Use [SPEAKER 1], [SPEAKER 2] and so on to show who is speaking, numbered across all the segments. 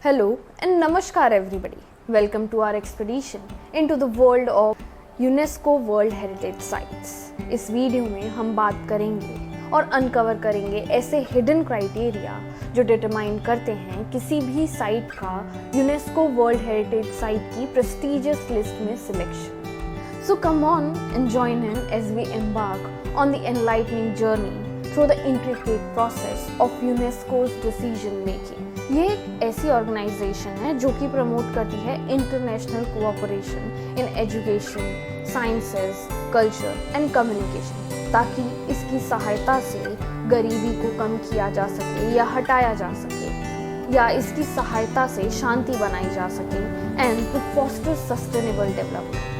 [SPEAKER 1] Hello and Namaskar everybody. Welcome to our expedition into the world of UNESCO World Heritage Sites. इस video में हम बात करेंगे और अनकवर करेंगे ऐसे हिडन क्राइटेरिया जो डिटरमाइन करते हैं किसी भी साइट का यूनेस्को वर्ल्ड हेरिटेज साइट की प्रेस्टिजियस लिस्ट में selection. So come on and join in as we embark on the enlightening journey through the intricate process of UNESCO's decision making. ये एक ऐसी ऑर्गेनाइजेशन है जो कि प्रमोट करती है international cooperation in education, sciences, culture and communication, ताकि इसकी सहायता से गरीबी को कम किया जा सके या हटाया जा सके, या इसकी सहायता से शांति बनाई जा सके and to foster sustainable development.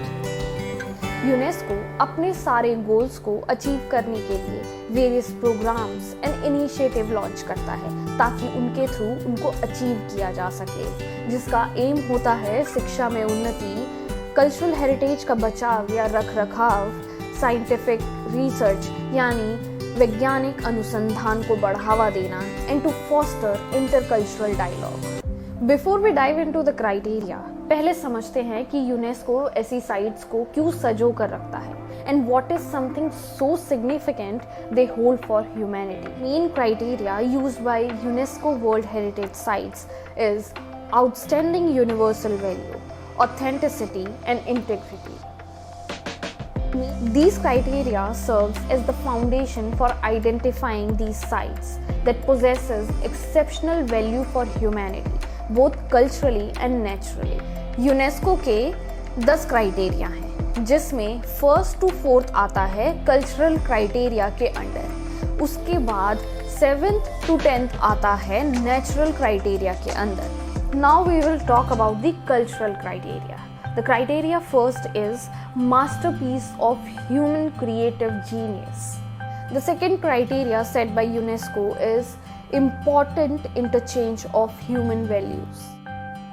[SPEAKER 1] UNESCO अपने सारे गोल्स को अचीव करने के लिए various programmes and initiative launch करता है ताकि उनके थ्रू उनको अचीव किया जा सके, जिसका एम होता है शिक्षा में उन्नति, कल्चरल हेरिटेज का बचाव या रखरखाव, साइंटिफिक रिसर्च यानी वैज्ञानिक अनुसंधान को बढ़ावा देना and to foster intercultural dialogue. Before we dive into the criteria, पहले समझते हैं कि यूनेस्को ऐसी साइट्स को क्यों सजो कर रखता है and what is something so significant they hold for humanity. Main criteria used by UNESCO World Heritage Sites is outstanding universal value, authenticity and integrity. These criteria serves as the foundation for identifying these sites that possesses exceptional value for humanity, both culturally and naturally. UNESCO के 10 criteria हैं, जिसमें first to fourth आता है cultural criteria के under. उसके बाद 7th to 10th आता है नेचुरल क्राइटेरिया के अंदर. Now we will talk about the cultural criteria. The criteria first is masterpiece of human creative genius. The second criteria set by UNESCO is important interchange of human values.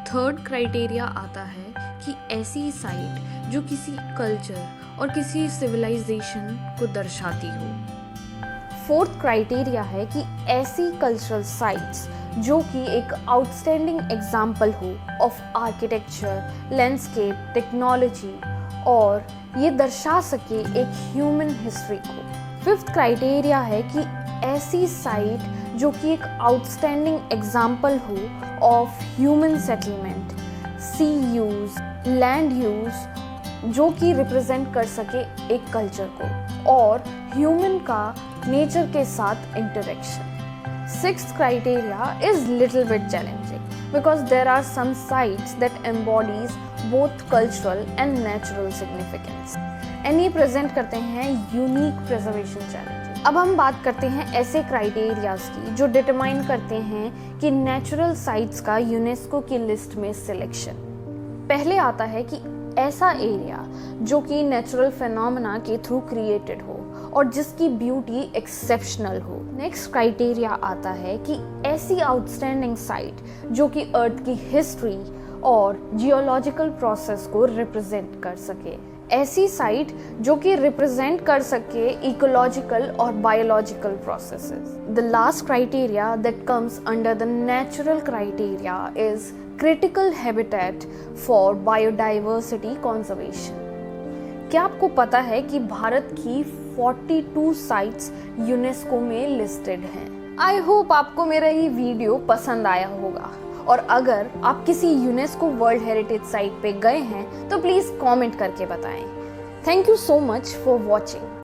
[SPEAKER 1] Third criteria आता है कि ऐसी site जो किसी culture और किसी civilisation को दर्शाती हो. फोर्थ क्राइटेरिया है कि ऐसी कल्चरल साइट्स जो कि एक आउटस्टैंडिंग एग्जाम्पल हो ऑफ आर्किटेक्चर, लैंडस्केप, टेक्नोलॉजी, और ये दर्शा सके एक ह्यूमन हिस्ट्री को. फिफ्थ क्राइटेरिया है कि ऐसी साइट जो कि एक आउटस्टैंडिंग एग्जाम्पल हो of human settlement, sea use, land use, जो कि रिप्रेजेंट कर सके एक कल्चर को, और ह्यूमन का नेचर के साथ interaction. Sixth criteria is little bit challenging because there are some sites that embodies both cultural and natural significance, and ये प्रेजेंट करते हैं यूनिक प्रिजर्वेशन चैलेंज. अब हम बात करते हैं ऐसे क्राइटेरियाज की जो डिटरमाइन करते हैं कि नेचुरल साइट्स का यूनेस्को की लिस्ट में सिलेक्शन. पहले आता है कि ऐसा एरिया जो कि नेचुरल फिनोमेना के थ्रू क्रिएटेड हो और जिसकी ब्यूटी एक्सेप्शनल हो. नेक्स्ट क्राइटेरिया आता है कि ऐसी आउटस्टैंडिंग साइट जो कि अर्थ की हिस्ट्री और जियोलॉजिकल प्रोसेस को रिप्रेजेंट कर सके. ऐसी साइट जो कि रिप्रेजेंट कर सके इकोलॉजिकल और biological processes. The last criteria that comes under the natural criteria is critical habitat for biodiversity conservation. क्या आपको पता है कि भारत की 42 साइट्स यूनेस्को में लिस्टेड हैं? आई होप आपको मेरा ये वीडियो पसंद आया होगा, और अगर आप किसी यूनेस्को वर्ल्ड हेरिटेज साइट पे गए हैं तो प्लीज़ कमेंट करके बताएं. Thank you so much for watching.